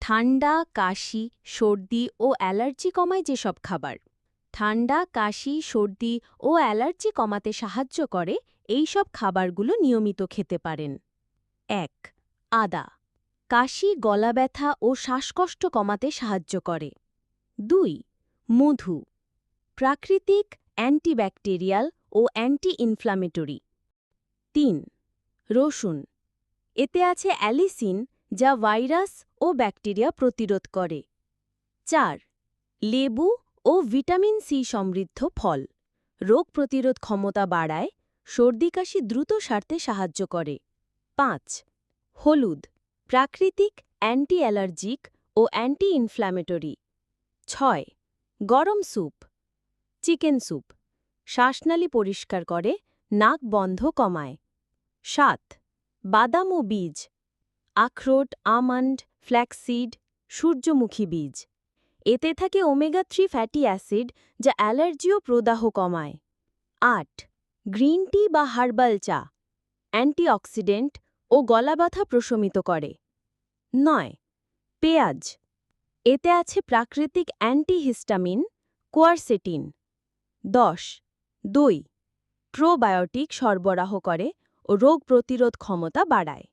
ঠান্ডা, কাশি, সর্দি ও অ্যালার্জি কমায় যেসব খাবার ঠান্ডা, কাশি, সর্দি ও অ্যালার্জি কমাতে সাহায্য করে এই সব খাবারগুলো নিয়মিত খেতে পারেন। ১. আদা কাশি, গলা ব্যথা ও শ্বাসকষ্ট কমাতে সাহায্য করে। ২. মধু প্রাকৃতিক অ্যান্টিব্যাকটেরিয়াল ও অ্যান্টি ইনফ্ল্যামেটরি। ৩. রসুন এতে আছে অ্যালিসিন যা ভাইরাস ও ব্যাকটেরিয়া প্রতিরোধ করে। ৪. লেবু ও ভিটামিন সি সমৃদ্ধ ফল রোগ প্রতিরোধ ক্ষমতা বাড়ায়, সর্দি কাশি দ্রুত সারতে সাহায্য করে। ৫. হলুদ প্রাকৃতিক অ্যান্টি অ্যালার্জিক ও অ্যান্টি ইনফ্ল্যামেটরি। ৬. গরম স্যুপ চিকেন স্যুপ শ্বাসনালী পরিষ্কার করে, নাক বন্ধ কমায়। ৭. বাদাম ও বীজ আখরোট, আমন্ড, ফ্ল্যাক্সিড, সূর্যমুখী বীজ এতে থাকে ওমেগা-3 ফ্যাটি অ্যাসিড যা অ্যালার্জি ও প্রদাহ কমায়। ৮. গ্রিন টি বা হার্বাল চা অ্যান্টিঅক্সিডেন্ট ও গলা ব্যথা প্রশমিত করে। ৯. পেঁয়াজ এতে আছে প্রাকৃতিক অ্যান্টিহিস্টামিন কোয়ারসেটিন। ১০. দই প্রোবায়োটিক সরবরাহ করে ও রোগ প্রতিরোধ ক্ষমতা বাড়ায়।